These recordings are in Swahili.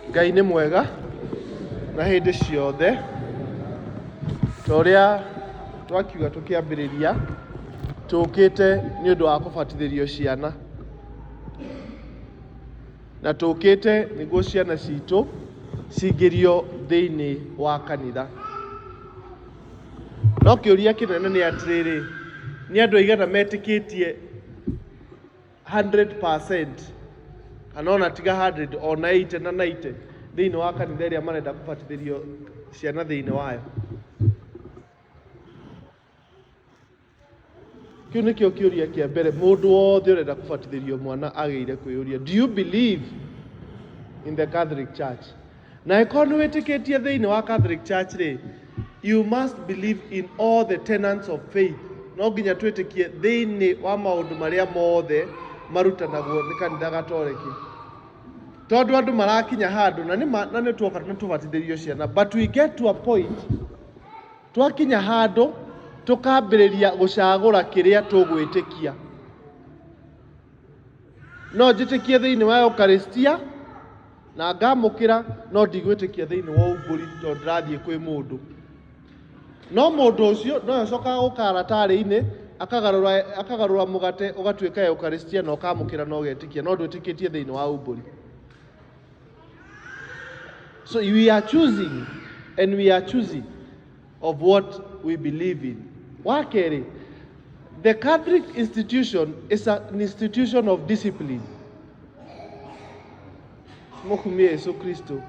Ngai nĩ mwega na hĩndĩ ciothe. Toria twakiuga tũkĩambĩrĩria tũkĩte nĩ ũndũ wa kũbatithĩrio ciana. Na tũkĩte nĩguo ciana citũ cingĩrio thĩinĩ wa kanitha. No kĩũria kĩnene nĩ atĩrĩrĩ, nĩ andũ aigana metĩkĩtie 100% kana ona tiga 100 ona 80 na 90 thĩinĩ wa kanitha ĩrĩa marenda kũbatithĩrio ciana thĩinĩ wayo. Kĩu nĩkĩo kĩũria kĩa mbere mũndũ wothe ũrenda kũbatithĩrio mwana agĩrĩire kwĩyũria. Do you believe in the Catholic Church? Na ĩkorwo nĩ wĩtĩkĩtie thĩinĩ wa Catholic Church rĩ, you must believe in all the tenets of faith. No nginya twĩtĩkie thĩinĩ wa maũndũ marĩa mothe marutanagwo nĩ kanitha Gatoleki. Tondũ andũ marakinya handũ na nĩ tuoka na tũbatithĩrio ciana, but we get to a point twakinya handũ tũkambĩrĩria gũcagũra kĩrĩa tũgwĩtĩkia. No njĩtĩkie thĩinĩ wa Eucharistia na ngamũkĩra, no ndigwĩtĩkia thĩinĩ wa ũmbũri tondũ ndĩrathiĩ kwĩ mũndũ. No mũndũ ũcio no acokaga gũkara tarĩ-inĩ akagarũra mũgate ũgatuĩka Eucharistia na ũkamũkĩra na ũgetĩkia, no ndwĩtĩkĩtie thĩinĩ wa ũmbũri. So we are choosing and we are choosing of what we believe in. Wakeri, the Catholic institution is an institution of discipline. Mokumie Yesu Kristo.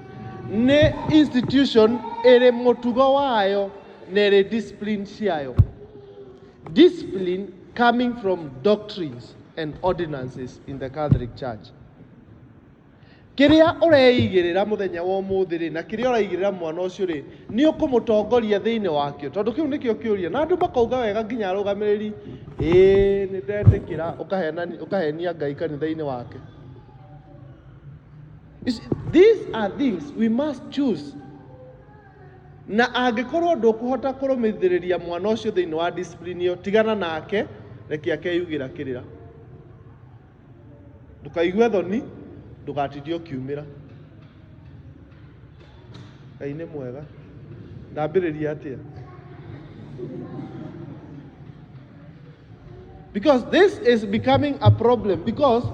Ne institution ere motugo wayo nere discipline ciayo. Discipline coming from doctrines and ordinances in the Catholic Church. Kiria ũreigĩrĩra mũthenya wa ũmũthĩ rĩ, na kiria ũreigĩrĩra mwana ũcio rĩ, nĩ ũkũmũtongoria thĩinĩ wakĩo. Tondũ kĩu nĩkĩo kĩũria. Na andũ makauga wega nginya arũgamĩrĩri, nĩ ndetĩkĩra, ũkahenia Ngai kanitha-inĩ wake. These are things we must choose. Na angĩkorwo ndũkũhota kũrũmĩrĩria mwana ũcio thĩinĩ wa discipline ĩyo, tigana nake, reke akeyugĩra kĩrĩra. Ndũkaigue thoni, ndũgatindie ũkiumĩra. Ngai nĩ mwega. Ndambĩrĩria atĩa? Because this is becoming a problem, because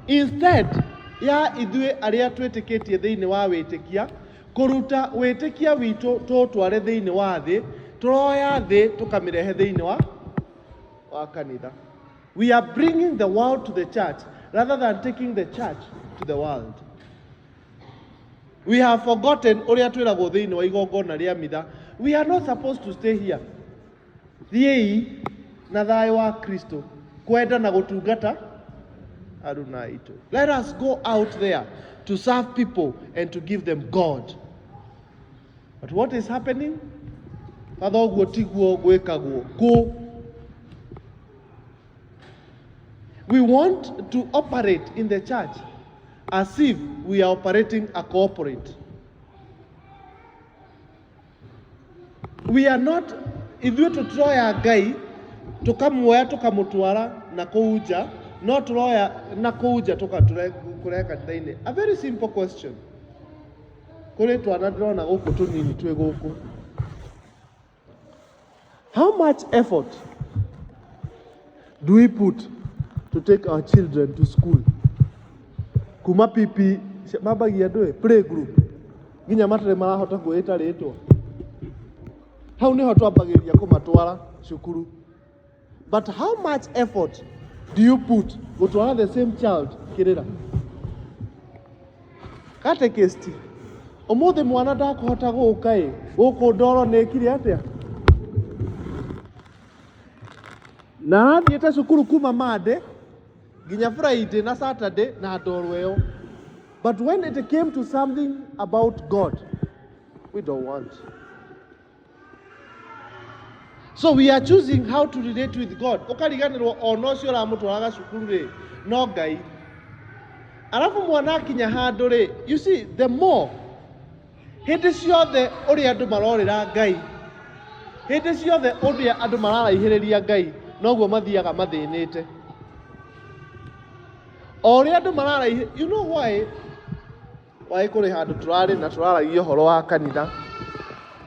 instead ya ithuĩ arĩa twĩtĩkĩtie thĩinĩ wa wĩtĩkia kũruta wĩtĩkia witũ tũtware thĩinĩ wa thĩ, tũroya thĩ tũkamĩrehe thĩinĩ wa kanitha. We are bringing the world to the church rather than taking the church to the world. We have forgotten ũrĩa twĩragwo thĩinĩ wa igongona rĩa mitha. We are not supposed to stay here. Thiĩi na thayũ wa Kristo kwenda na gũtungata aruna aitũ. Let us go out there to serve people and to give them God. But what is happening? Father ũguo tiguo gwĩkagwo. Go. We want to operate in the church as if we are operating a corporate. We are not, if you to try a guy to come where to come na kouja, not lawyer na kouja to kureka daine. A very simple question. Kule to another na goko to nini to goko. How much effort do we put to take our children to school? Kuma pipi mabagi adoe play group. Ginya matare marahota gwĩta rĩtwa. Hau nĩho twambagĩrĩria kũmatwara cukuru. But how much effort do you put gũtwara the same child kĩrĩra? Catechist. Ũmũthĩ mwana ndakũhota gũka gũkũ ndoro nĩkire atĩa? Na thiĩte cukuru kuma Monday ginya Friday na Saturday na ndoro ĩyo. But when it came to something about God, we don't want. So we are choosing how to relate with God. Ukariganirwo ono ũcio ũramũtwaraga cukuru rĩ, no Ngai. Alafu mwana akinya handũ rĩ, you see, the more hĩndĩ ciothe ũrĩa andũ marorĩra Ngai, hĩndĩ ciothe ũrĩa andũ mararaihĩrĩria Ngai, noguo mathiaga mathĩnĩte. O ũrĩa andũ mararaihĩrĩria, you know why? waĩ kũrĩ handũ tũrarĩ na tũraragia ũhoro wa kanitha,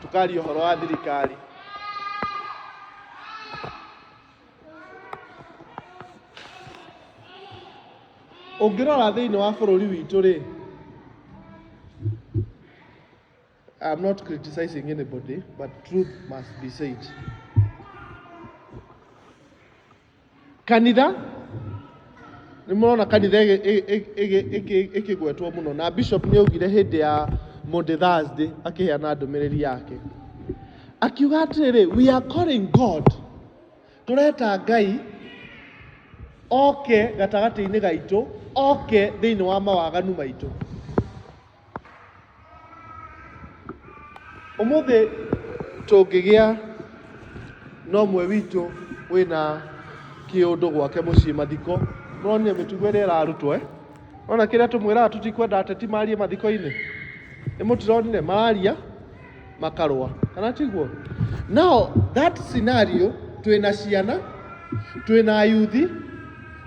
tukaria ũhoro wa thirikari. Ũngĩrora thĩinĩ wa bũrũri witũ rĩ, I'm not criticizing anybody, but truth must be said. Kanitha, nĩ mũrona kanitha ĩkĩgwetwo mũno, na bishop nĩ augire hĩndĩ ya Monday Thursday akĩheana ndũmĩrĩri yake, akiuga atĩrĩrĩ, we are calling God, tũreta Ngai oke gatagatĩ-inĩ gaitũ, oke thĩinĩ wa mawaganu maitũ. Ũmũthĩ tũngĩgĩa no ũmwe witũ wĩna kĩũndũ gwake mũciĩ mathiko, mũronire mĩtugo ĩrĩa ĩrarutwo ona kĩrĩa tũmwĩraga tũtikwenda ateti marie mathiko-inĩ, nĩ mũtironire mararia makarũa, kana tiguo? Now that scenario, twĩna ciana, twĩna ayuthi,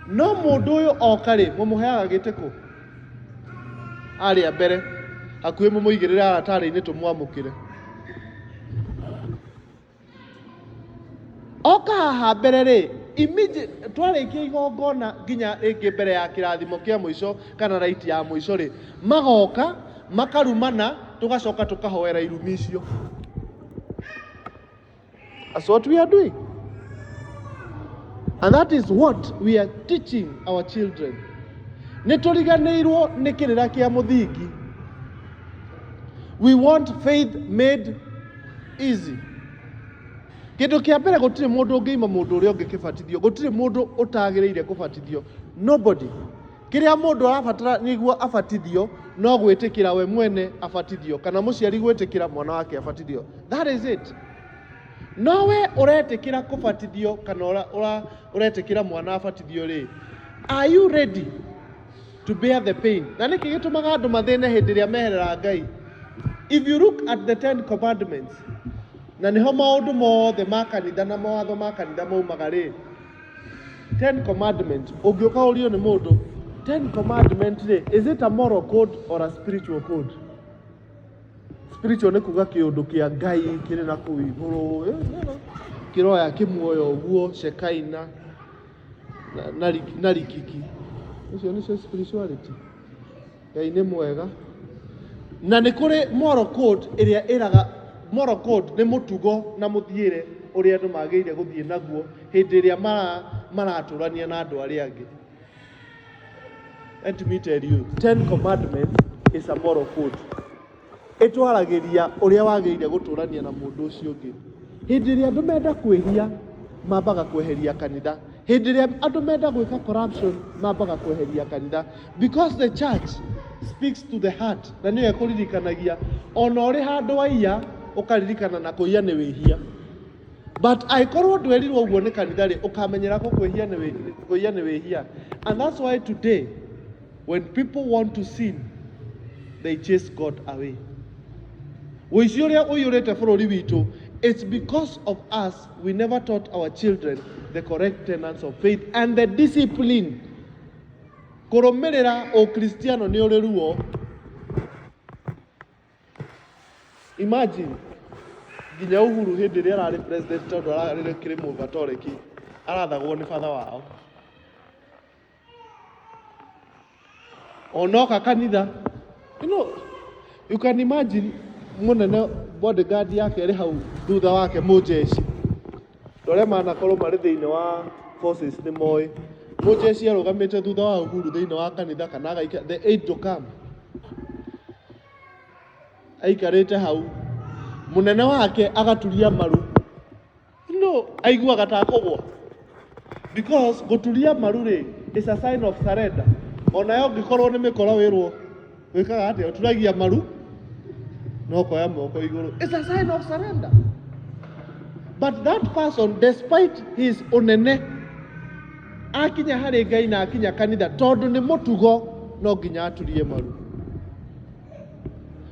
no mũndũ ũyũ oka rĩ, mũmũheaga gĩtĩ kũ? Arĩa mbere hakuhĩ mũmũigĩrĩre aratarĩ-inĩ tũmwamũkĩre. Oka haha mbere rĩ, twarĩkia igongona nginya rĩngĩ mbere ya kĩrathimo kĩa mũico kana raiti ya mũico rĩ, magoka makarumana, tũgacoka tũkahoera irumi icio. That's what we are doing. And that is what we are teaching our children. Nĩtũriganĩirwo nĩ kĩrĩra kĩa mũthingi. We want faith made easy. Kĩndũ kĩa mbere, gũtirĩ mũndũ ũngĩima mũndũ ũrĩa ũngĩ kĩbatithio, gũtirĩ mũndũ ũtagĩrĩire kũbatithio. Nobody. Kĩrĩa mũndũ arabatara nĩguo abatithio no gwĩtĩkĩra we mwene abatithio, kana mũciari gwĩtĩkĩra mwana wake abatithio. That is it. No we ũretĩkĩra kũbatithio kana ũretĩkĩra mwana abatithio rĩ, are you ready to bear the pain? Na nĩkĩ gĩtũmaga andũ mathĩne hĩndĩ ĩrĩa meherera Ngai? If you look at the 10 commandments, na nĩho maũndũ mothe ma kanitha na mawatho ma kanitha maumaga rĩ, 10 commandments, ũngĩũka ũrio nĩ mũndũ, 10 commandments rĩ, is it a moral code or a spiritual code? Spiritual nĩ kuga kĩũndũ kĩa Ngai kĩrĩ na kũu igũrũ, kĩroya kĩmuoya ũguo, Shekaina na rikiki. Ũcio nĩcio spirituality. Ngai nĩ mwega. Na nĩ kũrĩ moral code ĩrĩa ĩraga, moral code nĩ mũtugo na mũthiĩre ũrĩa andũ magĩrĩire gũthiĩ naguo hĩndĩ ĩrĩa maratũrania na andũ arĩa angĩ. Let me tell you, 10 commandments is a moral code. Ĩtwaragĩria ũrĩa wagĩrĩire gũtũrania na mũndũ ũcio ũngĩ. Hĩndĩ ĩrĩa andũ menda kwĩhia, mambaga kweheria kanitha. Hĩndĩ ĩrĩa andũ menda gwĩka corruption, mambaga kweheria kanitha. Because the church speaks to the heart. Na nĩyo ĩkũririkanagia, ona ũrĩ handũ waiya, ũkaririkana na kũiya nĩ wĩhia. But aikorwo ndwerirwo ũguo nĩ kanitha rĩ, ũkamenyera ko kũiya nĩ wĩhia. And that's why today, when people want to sin, they chase God away. Wĩici ũrĩa ũiyũrĩte bũrũri witũ, it's because of us, we never taught our children the correct tenets of faith and the discipline. Kũrũmĩrĩra ũkristiano nĩ ũrĩ ruo. Imagine, nginya Uhuru hĩndĩ ĩrĩa ararĩ president tondũ ararĩ kĩrĩmũ gatoreki, arathagwo nĩ batha wao. Onoka kanitha, you can imagine mũnene bodyguard yake ĩrĩ hau thutha wake mũjeshi. Ndore manakorwo marĩ thĩinĩ wa forces nĩ moĩ. Mũjeshi arũgamĩte thutha wa Uhuru thĩinĩ wa kanitha kana agaika the aid to come. Aikarĩte hau. Mũnene wake agaturia maru. Aiguaga ta kũgwa. Because gũturia maru rĩ is a sign of surrender. Ona yo ngĩkorwo nĩ mĩkora wĩrwo wĩkaga atĩa ũturagia maru no koya moko igũrũ. It's a sign of surrender. But that person, despite his unene, akinya harĩ Ngai na akinya kanitha tondũ nĩ mũtugo no nginya aturie maru.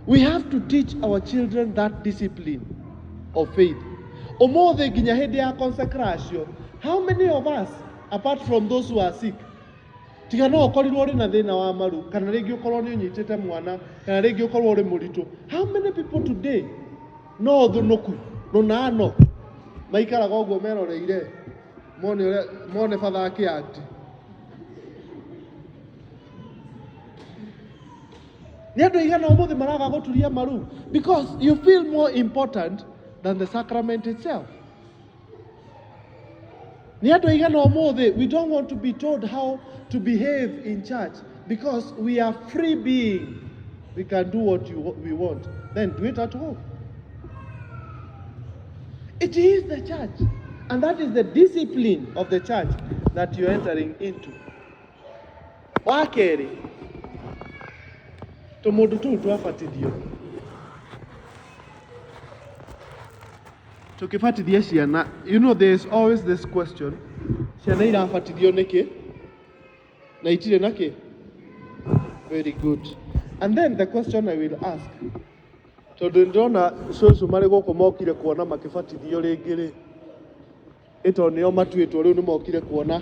We have to teach our children that discipline of faith. Ũmũthĩ nginya hĩndĩ ya consecration, how many of us, apart from those who are sick, tiga no ukorirwo ri na thina wa maru kana ringi ukorwo ni unyitite mwana kana ringi ukorwo ri muritu. How many people today no thunuku runano maikaraga uguo meroreire mone father akiact? Ni andu igana umuthi maraga guturia maru because you feel more important than the sacrament itself. Ni andu igana umuthi we don't want to be told how to behave in church because we are free being. We can do what we want. Then do it at home. It is the church, and that is the discipline of the church that you're entering into. Wakeri tumudu tu twafatithio tukifatithia ciana. You know, there is always this question, ciana irafatithio niki na itire naki? Very good. And then the question I will ask, tondu ndona cucu mari guku mokire kuona makibatithio ringi ri, ito nio matuitwo riu ni mokire kuona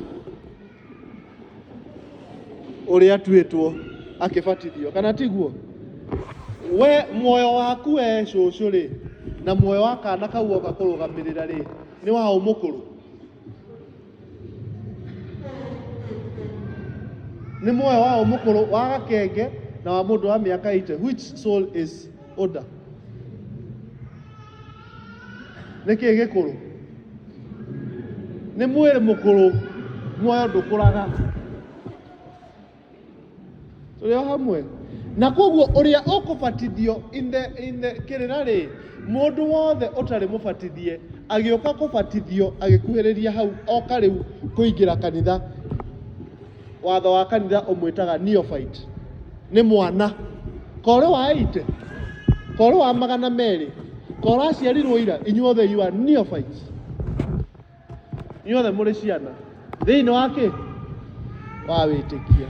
uri atuitwo akibatithio kana tiguo? We moyo waku we cucu ri na moyo wa kana kau oka kurugamirira ri ni wa umukuru? Ni moyo wa umukuru wa gakenge na wa mundu wa miaka 80? Which soul is older? Niki gikuru? Ni mwiri mukuru, moyo ndukuraga. Turi hamwe na koguo uria ukubatithio in the kirira mundu wothe utari mubatithie agioka kubatithio agikuhiriria hau oka riu kuingira kanitha, watho wa kanitha umwitaga neophyte. Ni mwana kore wa 80 kore wa 200 kore aciarirwo ira, inyuothe you are neophytes. Inyuothe muri ciana thiini wake wa witikia.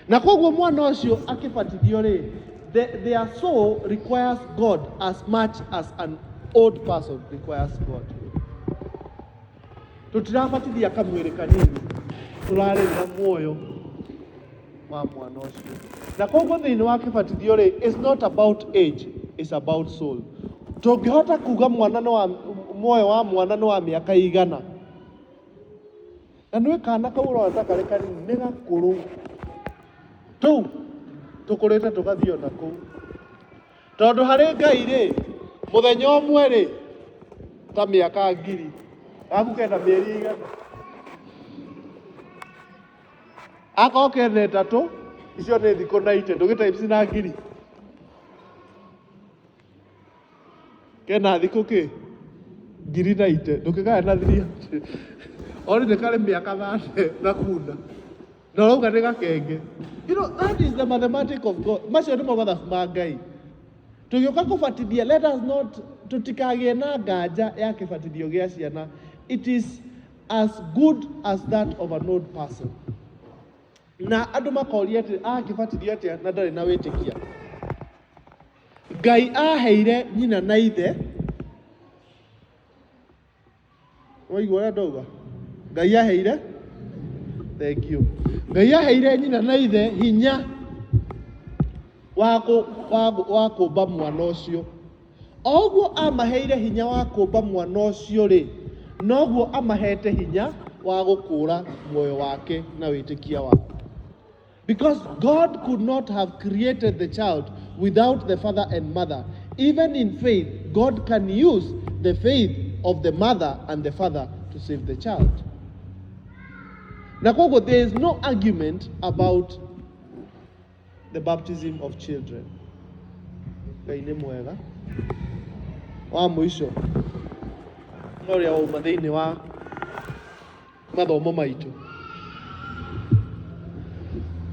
Na koguo mwana ucio akibatithio ri, their soul requires God as much as an old person requires God. Tutirabatithia kamwiri kanini, turarira muoyo wa mwana ucio. Na koguo thiini wa kibatithio ri, it's not about age, it's about soul. Tungihota kuga mwana no wa muoyo wa mwana no wa miaka igana, na nĩ kana kau ũrona karĩ kanini nĩ gakũrũ tu tũkũrĩte tũgathio na kũu, tondũ harĩ Ngai rĩ mũthenya ũmwe rĩ ta mĩaka 1000 gaku kenda mĩeri igana, akorwo kenda 3 icio nĩ thikũ 90 ndũgĩtaici na 1000 kena thikũ kĩ 90 ndũkĩgaya na 300 ori nĩ karĩ mĩaka 30 na kuna na rauga nĩ gakenge. You know, that is the mathematics of God. Macio nĩ mathabu ma Ngai. Tũgĩũka kũbatithia, let us not tutikagie na nganja ya kĩbatithio gĩa ciana. It is as good as that of an old person. Na andũ makoria atĩ akĩbatithio atĩa na ndarĩ na wĩtĩkia. Ngai aheire nyina na ithe, waigua ũrĩa ndauga? Ngai aheire, thank you. Ngai aheire nyina na ithe hinya wa kũmba mwana ũcio. Oguo amaheire hinya wa kũmba mwana ũcio rĩ, noguo amahete hinya wa gũkũra muoyo wake na wĩtĩkia wake. Because God could not have created the child without the father and mother. Even in faith, God can use the faith of the mother and the father to save the child. Na kogo, there is no argument about the baptism of children. Kaine mwega wa mwisho noria wa umathini wa mathomo maitu.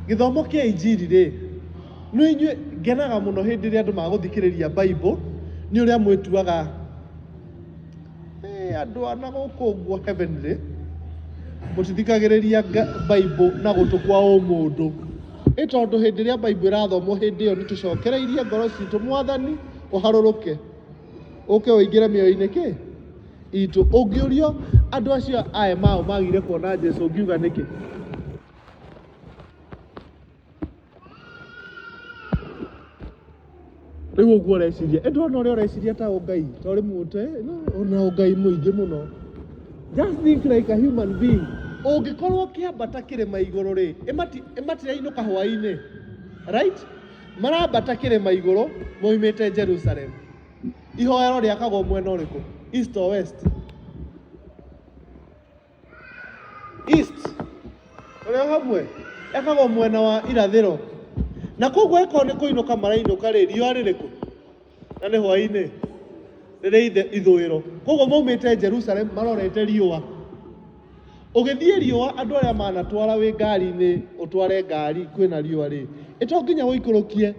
Githomo kia injiri ri no inyue ngenaga muno hindi ria andu maguthikiriria Bible ni uria mwituaga andu ana guku guo heavenly mutithikagiriria Bible na gutukwa o mundu itondu hindi ria Bible irathomwo hindi yo nitucokereirie ngoro citu mwathani uharuruke uke uingire mioyo-ini ki itu ungiurio andu acio ae mao magire kuona Jesu ngiuga niki Rĩu ũguo ũreciria ndona ũrĩa ũreciria ta Ngai ta ũrĩ mũte ona Ngai mũingĩ mũno. Just think like a human being. Ũngĩkorwo kĩambata kĩrĩma igũrũ rĩ ĩmatirainũka hwaĩ-inĩ, right? Marambata kĩrĩma igũrũ moimĩte Jerusalem. Ihoero rĩakagwo mwena ũrĩkũ? East or west? East. Ũrĩa hamwe yakagwo mwena wa irathĩro. Na koguo eko nĩ kũinũka marainũka rĩ riũa rĩrĩkũ? Na nĩ hwaĩ-inĩ rĩrĩ ithũĩro. Koguo moimĩte Jerusalem marorete riũa. Ũgĩthiĩ riũa andũ arĩa manatwara wĩ ngari-inĩ ũtware ngari kwĩna riũa rĩ ĩto nginya ũikũrũkie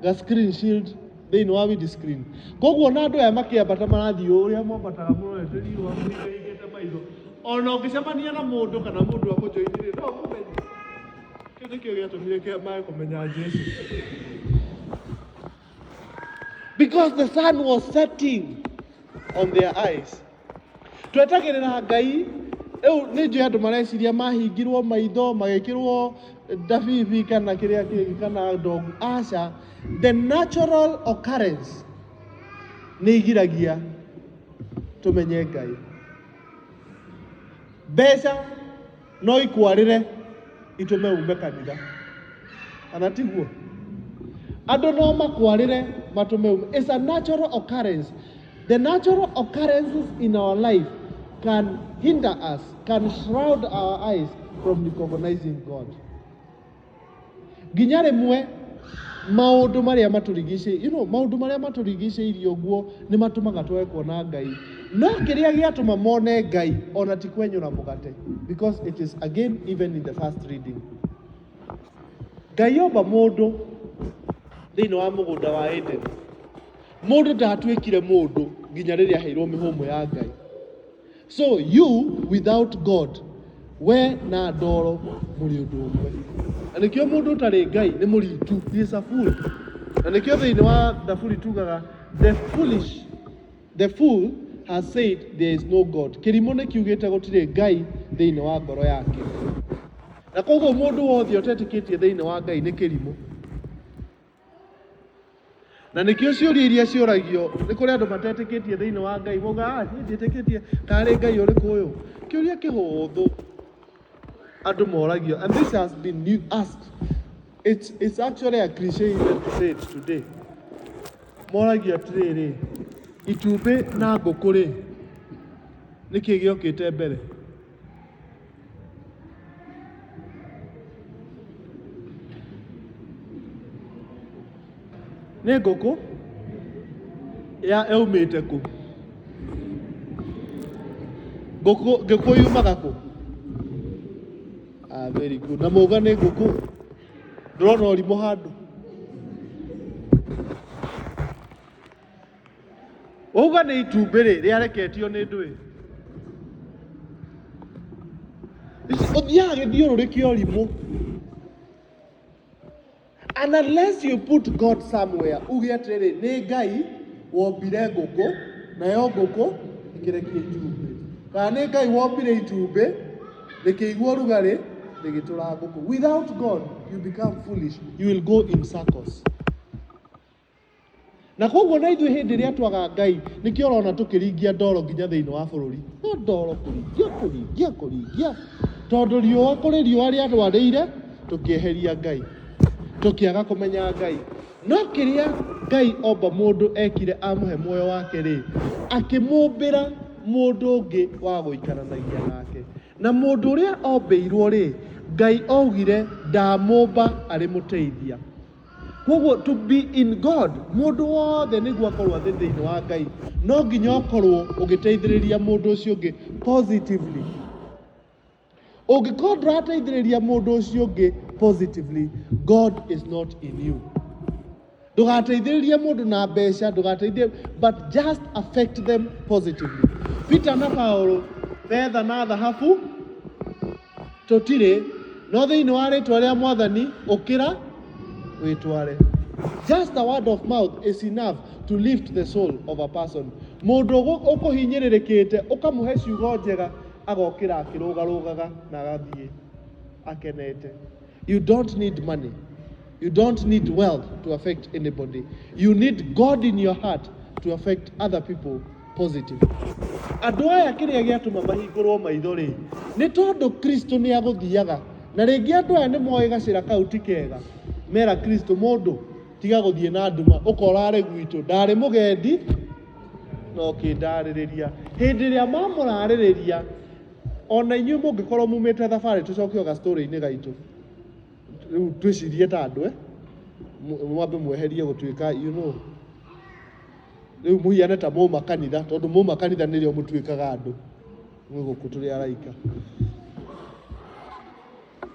ga screen shield thĩinĩ wa windscreen. Koguo na andũ aya makĩambata marathiĩ ũrĩa mwambataga mũrorete riũa mũigĩte maitho. Ona ũngĩcemania na mũndũ kana mũndũ akũnjoinire no ũmenye. Kĩu nĩkĩo gĩatũmire maĩ kũmenya Jesu. Because the sun was setting on their eyes. Twetagĩrĩra Ngai rĩu nĩ njũĩ andũ mareciria mahingirwo maitho magĩkĩrwo ndabibi kana kĩrĩa kĩngĩ kana ndogu. Aca, the natural occurrence nĩ igiragia tũmenye Ngai. Mbeca no ikwarĩre itũme ume kanitha, kana tiguo? Andũ no makwarĩre matũme ume. It's a natural occurrence. The natural occurrences in our life can hinder us, can shroud our eyes from recognizing God. Nginya rĩmwe maũndũ marĩa matũrigicĩirie, maũndũ marĩa matũrigicĩirie ũguo nĩ matũmaga twage kuona Ngai. No kĩrĩa gĩatũma mone Ngai ona ti kwenyũra mũgate, because it is again even in the first reading. Ngai omba mũndũ thĩinĩ wa mũgũnda wa Eden. Mũndũ ndatuĩkire mũndũ nginya rĩrĩa aheirwo mĩhũmũ ya Ngai. So you without God we na ndoro mũrĩ ũndũ ũmwe. Na nĩkĩo mũndũ ũtarĩ Ngai nĩ mũritu, he is a fool. Na nĩkĩo thĩinĩ wa thaburi tugaga the fool has said there is no God. Kĩrimũ nĩ kiugĩte gũtirĩ Ngai thĩinĩ wa ngoro yake. Na koguo mũndũ wothe ũtetĩkĩtie thĩinĩ wa Ngai nĩ kĩrimũ. Na nĩkĩo ciũria iria ciũragio nĩ kũrĩ andũ matetĩkĩtie thĩinĩ wa Ngai moga ndĩtĩkĩtie tarĩ Ngai ũrĩkũ ũyũ. Kĩũria kĩhũthũ andũ moragio, and this has been asked. It's actually a cliche even to say it today. Moragio atĩrĩrĩ, itumbĩ na ngũkũ rĩ nĩkĩ gĩokĩte mbere? Nĩ ngũkũ yaumĩte kũ? Ngũkũ yumaga kũ? Very good. Na mũga nĩ ngũkũ. Ndĩrona ũrimũ handũ. Ũga nĩ itumbĩ rĩ rĩareketio nĩ ndũĩ. Ũthiaga gĩthiũrũrĩkio ũrimũ. And unless you put God somewhere, uge atĩrĩrĩ nĩ Ngai wombire ngũkũ nayo ngũkũ ĩkĩrekia itumbĩ. Kana nĩ Ngai wombire itumbĩ rĩkĩigua ũrugarĩ rĩgĩtũra ngũkũ. Without God, you become foolish. You will go in circles. Na koguo na ithuĩ hĩndĩ ĩrĩa twaga Ngai nĩkĩo ũrona tũkĩringia ndoro nginya thĩinĩ wa bũrũri. No ndoro kũringia. Tondũ riũa kũrĩ riũa rĩatwarĩire tũkĩeheria Ngai. Tũkĩaga kũmenya Ngai. No kĩrĩa Ngai omba mũndũ ekire amũhe muoyo wake rĩ akĩmũmbĩra mũndũ ũngĩ wa gũikaranagia nake. Na mũndũ ũrĩa ombĩirwo rĩ Ngai augire ndamũmba arĩ mũteithia. Koguo to be in God, mũndũ wothe nĩguo akorwo athĩ thĩinĩ wa Ngai no nginya ũkorwo ũgĩteithĩrĩria mũndũ ũcio ũngĩ positively. Ũngĩkorwo ndũrateithĩrĩria mũndũ ũcio ũngĩ positively, God is not in you. Ndũgateithĩrĩrie mũndũ na mbeca, ndũgateithĩrĩrie, but just affect them positively. Peter na Paulo, betha na thahabu tũtirĩ, no thĩinĩ wa rĩtwa rĩa Mwathani ũkĩra wĩtware. Just a word of mouth is enough to lift the soul of a person. Mũndũ ũkũhinyĩrĩrĩkĩte ũkamũhe ciugo njega agokĩra akĩrũgarũgaga na agathiĩ akenete. You don't need money. You don't need wealth to affect anybody. You need God in your heart to affect other people positively. Andũ aya kĩrĩa gĩatũma mahingũrwo maitho rĩ, nĩ tondũ Kristo nĩ agũthiaga. Na rĩngĩ andũ aya nĩ moĩ gacĩra kau ti kega. Mera Kristo mũndũ tiga gũthiĩ na nduma ũkorare gwitũ ndarĩ mũgendi no kĩndarĩrĩria. Hĩndĩ ĩrĩa mamũrarĩrĩria ona inyuĩ mũngĩkorwo mumĩte thabarĩ tũcoke gastorĩ-inĩ gaitũ. Rĩu twĩcirie ta andũ mwambe mweherie gũtuĩka rĩu mũhiane ta mũma kanitha tondũ mũma kanitha nĩrĩo mũtuĩkaga andũ mwĩ gũkũ tũrĩ araika.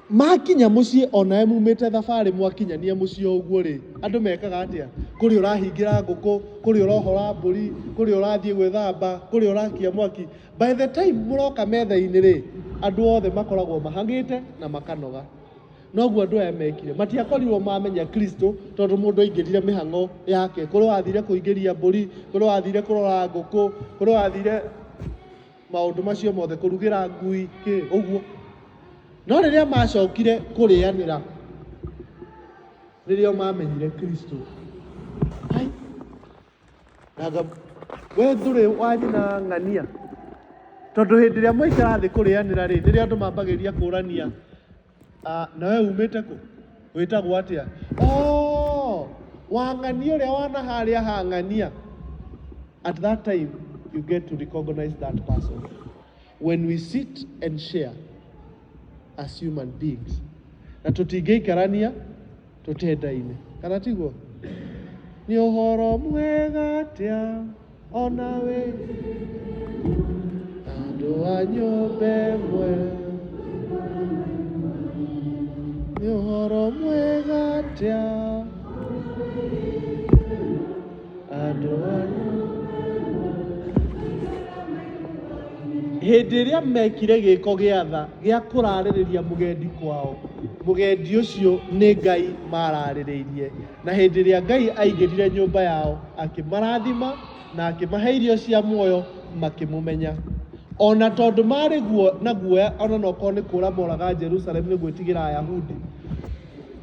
Makinya mũciĩ ona mumĩte thabarĩ mwakinyania mũciĩ ũguo rĩ, andũ mekaga atĩa? Kũrĩ ũrahingĩra ngũkũ, kũrĩ ũrohora mbũri, kũrĩ ũrathiĩ gwĩthamba, kũrĩ ũrakia mwaki. By the time mũroka metha-inĩ rĩ, andũ othe makoragwo mahangĩte na makanoga. Noguo andũ aya mekire, matiakorirwo mamenya Kristo tondũ mũndũ aingĩrire mĩhang'o yake. Kũrĩ wathire kũingĩria mbũri, kũrĩ wathire kũrora ngũkũ, kũrĩ wathire maũndũ macio mothe, kũrugĩra ngui ũguo. No rĩrĩa macokire kũrĩanĩra nĩrĩo mamenyire Kristo. Nanga we ndũrĩ wanyina ng'ania tondũ hĩndĩ ĩrĩa mwaikara thĩ kũrĩanĩra rĩ, nĩrĩo andũ mambagĩrĩria kũrania na we umĩte kũ? Wĩtagwo atĩa? Wang'ania ũrĩa wana harĩa hang'ania. At that time you get to recognize that person. When we sit and share as human beings, na tũtingĩikarania tũtendaine, kana tiguo? Nĩ ũhoro mwega atĩa ona we andũ a nyũmba ĩmwe, nĩ ũhoro mwega atĩa andũ a hĩndĩ ĩrĩa mekire gĩko gĩa tha gĩa kũrarĩrĩria mũgendi kwao, mũgendi ũcio nĩ Ngai mararĩrĩirie. Na hĩndĩ ĩrĩa Ngai aingĩrire nyũmba yao akĩmarathima na akĩmahe irio cia muoyo makĩmũmenya. Ona tondũ marĩ na guoya ona nokorwo nĩ kũũra moraga Jerusalemu nĩ gwĩtigĩra Ayahudi,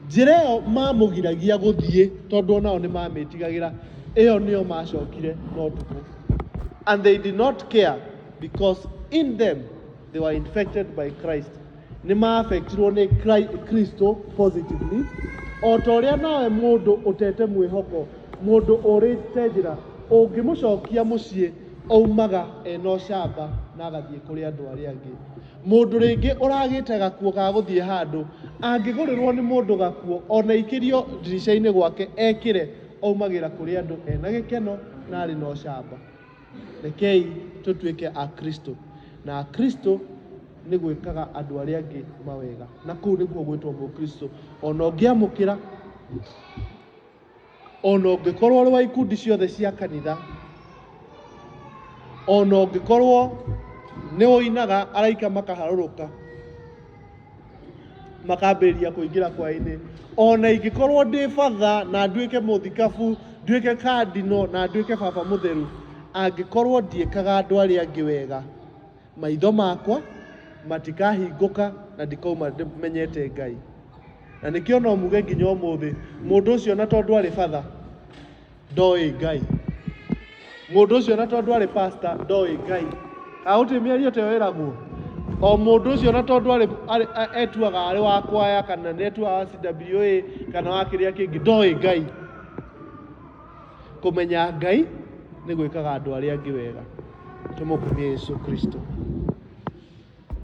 njĩra ĩyo mamũgiragia gũthiĩ tondũ onao nĩ mamĩtigagĩra, ĩyo nĩyo macokire no tukũ. And they did not care because in them they were infected by Christ. Nĩ ma-affectirwo nĩ Kristo positively. O ta ũrĩa nawe mũndũ ũtete mwĩhoko, mũndũ ũrĩte njĩra, ũngĩmũcokia mũciĩ aumaga ena ũcamba na agathiĩ kũrĩ andũ arĩa angĩ. Mũndũ rĩngĩ ũragĩte gakuo ga gũthiĩ handũ, angĩgũrĩrwo nĩ mũndũ gakuo ona ikĩrio ndirica-inĩ gwake ekĩre, aumagĩra kũrĩ andũ ena gĩkeno na arĩ na ũcamba. Rekei tũtuĩke a Kristo, na a Kristo nĩ gwĩkaga andũ arĩa angĩ mawega, na kũu nĩguo gwĩtwo Mũkristo. Ona ũngĩamũkĩra, ona ũngĩkorwo ũrĩ wa ikundi ciothe cia kanitha, ona ũngĩkorwo nĩ ũinaga araika makaharũrũka makambĩrĩria kũingĩra kwa-inĩ, ona ingĩkorwo ndĩ batha na nduĩke mũthikabu, nduĩke kardino na nduĩke baba mũtheru, angĩkorwo ndiĩkaga andũ arĩa angĩ wega, maitho makwa matikahingũka na ndikauma menyete Ngai. Na nĩkĩo no muge nginya ũmũthĩ mũndũ ũcio na tondũ arĩ batha ndoĩ Ngai, mũndũ ũcio na tondũ arĩ pastor ndoĩ Ngai. Gũtirĩ mĩario ta ĩyo ĩragwo. O mũndũ ũcio na tondũ etuaga arĩ wa kwaya kana nĩ etuaga wa CWA kana wa kĩrĩa kĩngĩ ndoĩ Ngai. Kũmenya Ngai nĩ gwĩkaga andũ arĩa angĩ wega. Tũmũkumie Yesu Kristo.